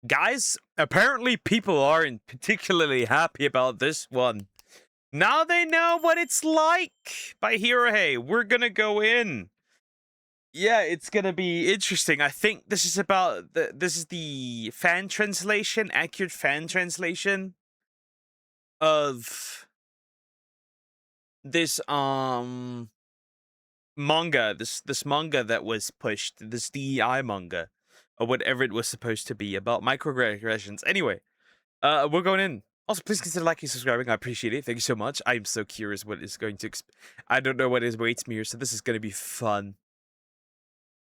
Guys, apparently people aren't particularly happy about this one. Now they know what it's like. By Hirohei, we're gonna go in. Yeah, it's gonna be interesting. I think this is about this is the fan translation, accurate fan translation of this manga, this manga that was pushed, this DEI manga, or whatever it was supposed to be about microaggressions. Anyway, we're going in. Also, please consider liking and subscribing. I appreciate it. Thank you so much. I'm so curious what is going to. I don't know what is awaits me here, so this is going to be fun.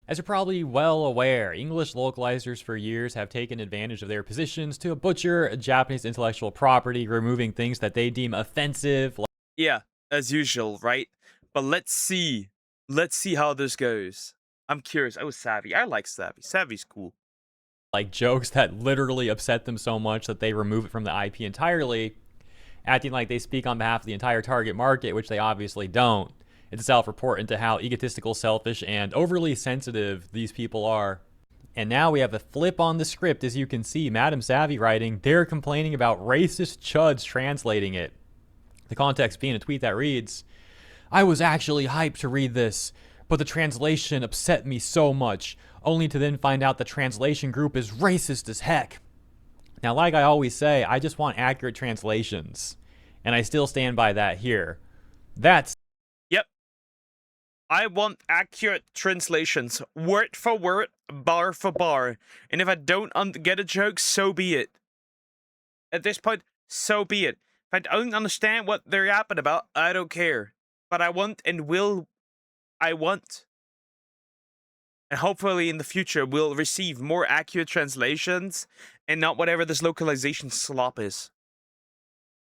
As you're probably well aware, English localizers for years have taken advantage of their positions to butcher Japanese intellectual property, removing things that they deem offensive. Yeah, as usual, right? But let's see. Let's see how this goes. I'm curious. Oh, Savvy. I like Savvy. Savvy's cool. Like jokes that literally upset them so much that they remove it from the IP entirely, acting like they speak on behalf of the entire target market, which they obviously don't. It's a self-report into how egotistical, selfish, and overly sensitive these people are. And now we have a flip on the script, as you can see. Madam Savvy writing, they're complaining about racist chuds translating it. The context being a tweet that reads, I was actually hyped to read this, but the translation upset me so much, only to then find out the translation group is racist as heck. Now, like I always say, I just want accurate translations. And I still stand by that here. That's I want accurate translations, word for word, bar for bar. And if I don't get a joke, so be it. At this point, so be it. If I don't understand what they're yapping about, I don't care. But I want and will. I want. And hopefully in the future, we'll receive more accurate translations and not whatever this localization slop is.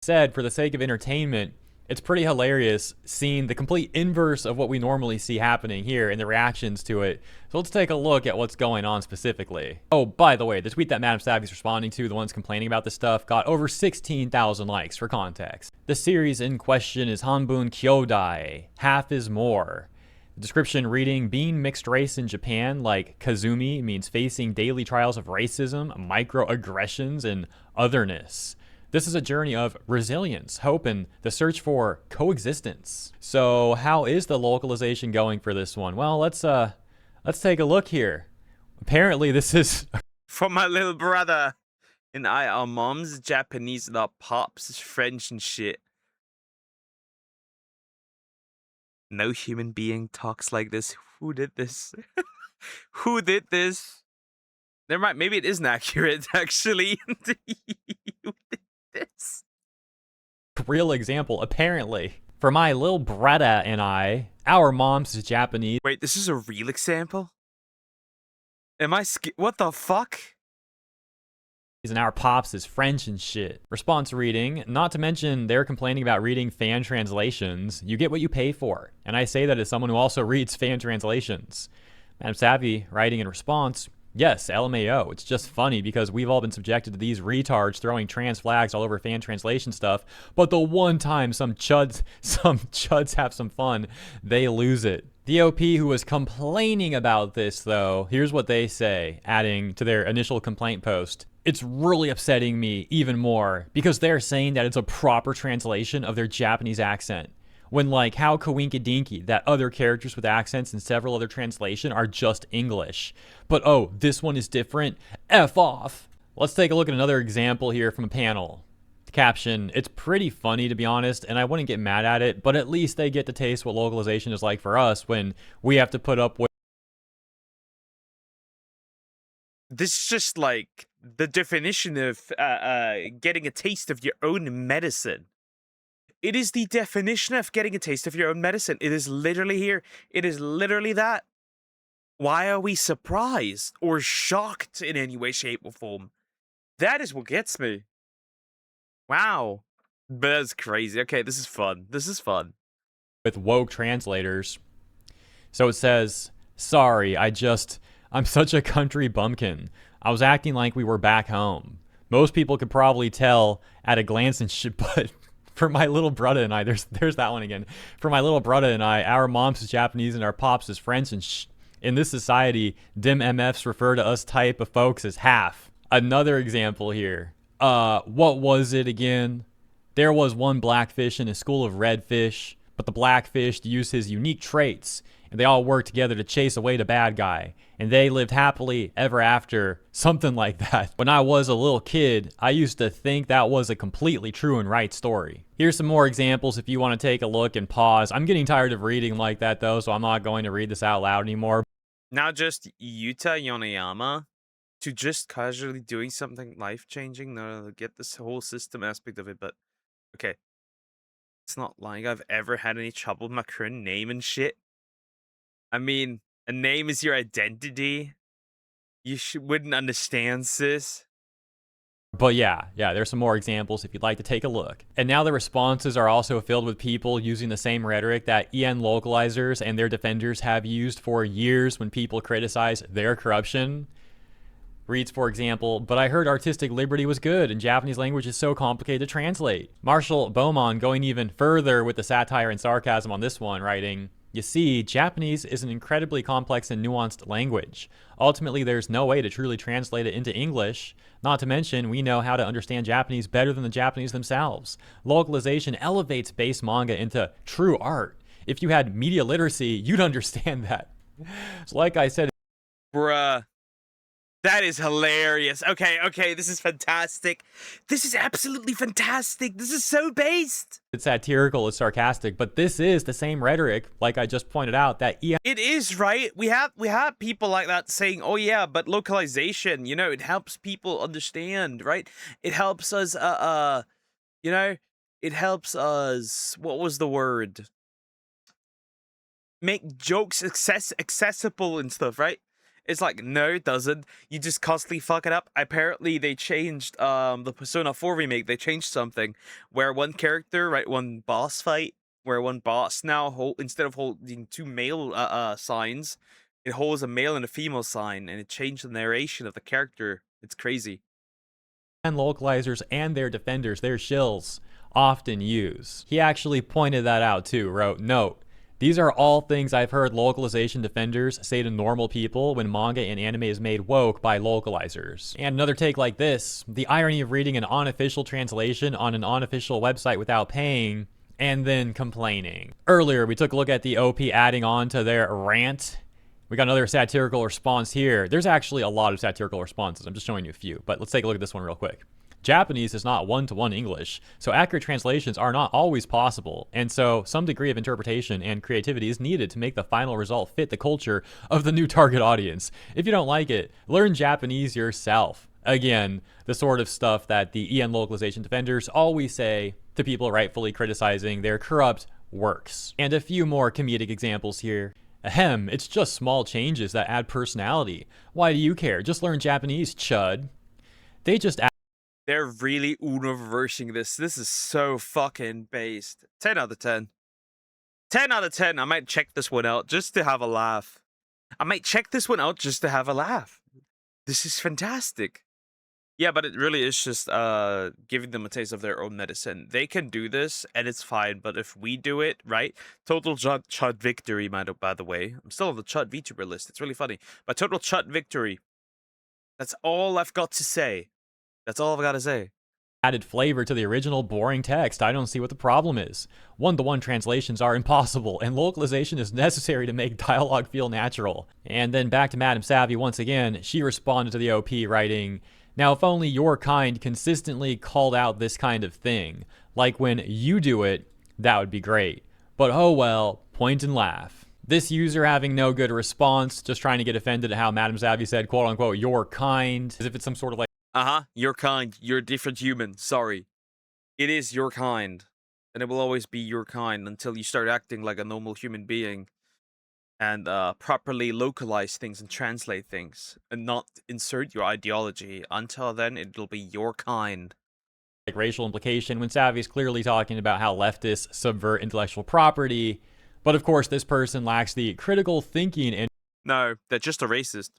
said, for the sake of entertainment, it's pretty hilarious seeing the complete inverse of what we normally see happening here and the reactions to it. So let's take a look at what's going on specifically. Oh, by the way, the tweet that Madam Savvy's responding to, the ones complaining about this stuff, got over 16,000 likes for context. The series in question is Hanbun Kyodai, half is more. The description reading, being mixed race in Japan, like Kazumi, means facing daily trials of racism, microaggressions, and otherness. This is a journey of resilience, hope, and the search for coexistence. So how is the localization going for this one? Well, let's take a look here. Apparently this is for my little brother and I. Our mom's Japanese and our pops is French and shit. No human being talks like this. Who did this? Who did this? Never mind. Maybe it isn't accurate, actually. Who did this? Real example, apparently. For my little brother and I, our mom's is Japanese. Wait, this is a real example? Am I what the fuck? And our pops is French and shit. Response reading, not to mention they're complaining about reading fan translations. You get what you pay for. And I say that as someone who also reads fan translations. Madam Savvy writing in response, yes, LMAO. It's just funny because we've all been subjected to these retards throwing trans flags all over fan translation stuff. But the one time some chuds have some fun, they lose it. DOP, who was complaining about this though, here's what they say, adding to their initial complaint post. It's really upsetting me even more because they're saying that it's a proper translation of their Japanese accent. When like how Kawinky that other characters with accents in several other translation are just English. But oh, this one is different? F off. Let's take a look at another example here from a panel. The caption, it's pretty funny to be honest, and I wouldn't get mad at it, but at least they get to taste what localization is like for us when we have to put up with. This is just like the definition of getting a taste of your own medicine. It is the definition of getting a taste of your own medicine. It is literally here. It is literally that. Why are we surprised or shocked in any way, shape, or form? That is what gets me. Wow. That's crazy. Okay, this is fun. This is fun. With woke translators. So it says, sorry, I'm such a country bumpkin. I was acting like we were back home. Most people could probably tell at a glance and shit, but for my little brother and I, there's that one again. For my little brother and I, our mom's is Japanese and our pops is French, and in this society, dim MFs refer to us type of folks as half. Another example here. What was it again? There was one blackfish in a school of redfish, but the blackfish used his unique traits, and they all worked together to chase away the bad guy. And they lived happily ever after, something like that. When I was a little kid, I used to think that was a completely true and right story. Here's some more examples if you want to take a look and pause. I'm getting tired of reading like that though, so I'm not going to read this out loud anymore. Now just Yuta Yonayama to just casually doing something life-changing. No, get this whole system aspect of it, but okay. It's not like I've ever had any trouble with my current name and shit. I mean, a name is your identity. You wouldn't understand, sis. But yeah, there's some more examples if you'd like to take a look. And now the responses are also filled with people using the same rhetoric that EN localizers and their defenders have used for years when people criticize their corruption. Reads, for example, but I heard artistic liberty was good and Japanese language is so complicated to translate. Marshall Beaumont going even further with the satire and sarcasm on this one, writing, you see, Japanese is an incredibly complex and nuanced language. Ultimately, there's no way to truly translate it into English. Not to mention, we know how to understand Japanese better than the Japanese themselves. Localization elevates base manga into true art. If you had media literacy, you'd understand that. So like I said, Bruh. That is hilarious. Okay, this is fantastic. This is absolutely fantastic. This is so based. it's satirical, it's sarcastic, but this is the same rhetoric, like I just pointed out, that EN It is, right? We have people like that saying, "Oh yeah, but localization, it helps people understand, right? It helps us it helps us, what was the word? Make jokes accessible and stuff, right?" It's like, no, it doesn't. You just constantly fuck it up. Apparently, they changed the Persona 4 remake. They changed something where one character, right, one boss fight, where one boss now instead of holding two male signs, it holds a male and a female sign, and it changed the narration of the character. It's crazy. localizers and their defenders, their shills, often use. He actually pointed that out too, wrote, note, these are all things I've heard localization defenders say to normal people when manga and anime is made woke by localizers. And another take like this, the irony of reading an unofficial translation on an unofficial website without paying and then complaining. Earlier, we took a look at the OP adding on to their rant. We got another satirical response here. There's actually a lot of satirical responses. I'm just showing you a few, but let's take a look at this one real quick. Japanese is not one-to-one English, so accurate translations are not always possible, and so some degree of interpretation and creativity is needed to make the final result fit the culture of the new target audience. If you don't like it, learn Japanese yourself. Again, the sort of stuff that the EN localization defenders always say to people rightfully criticizing their corrupt works. And a few more comedic examples here. Ahem, it's just small changes that add personality. Why do you care? Just learn Japanese, Chud. They're really Uno-reversing this. This is so fucking based. 10 out of 10. 10 out of 10. I might check this one out just to have a laugh. This is fantastic. Yeah, but it really is just giving them a taste of their own medicine. They can do this, and it's fine. But if we do it, right? Total Chud victory, by the way. I'm still on the Chud VTuber list. It's really funny. But total Chud victory. That's all I've got to say. That's all I've got to say. Added flavor to the original boring text. I don't see what the problem is. One-to-one translations are impossible, and localization is necessary to make dialogue feel natural. And then back to Madame Savvy once again. She responded to the OP writing, now if only your kind consistently called out this kind of thing, like when you do it, that would be great. But oh well, point and laugh. This user having no good response, just trying to get offended at how Madame Savvy said, quote unquote, your kind, as if it's some sort of like, Your kind. You're a different human. Sorry. It is your kind. And it will always be your kind until you start acting like a normal human being and properly localize things and translate things and not insert your ideology. Until then, it'll be your kind. like racial implication when Savvy's clearly talking about how leftists subvert intellectual property. But of course, this person lacks the critical thinking and No, they're just a racist.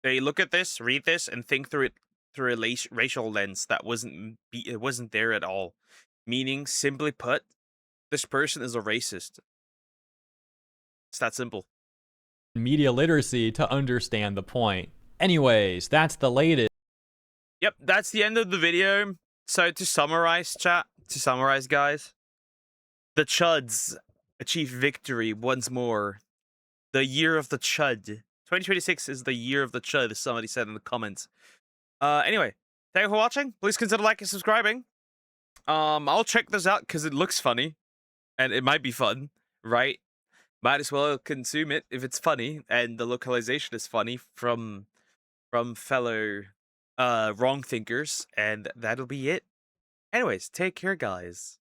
They look at this, read this, and think through it through a racial lens that wasn't there at all. Meaning, simply put, this person is a racist. It's that simple. media literacy to understand the point. Anyways, that's the latest. Yep, that's the end of the video. So to summarize, guys, the Chuds achieve victory once more. The year of the Chud. 2026 is the year of the Chud, as somebody said in the comments. Anyway, thank you for watching. Please consider liking and subscribing. I'll check this out because it looks funny, and it might be fun, right? Might as well consume it if it's funny, and the localization is funny from fellow wrong thinkers, and that'll be it. Anyways, take care, guys.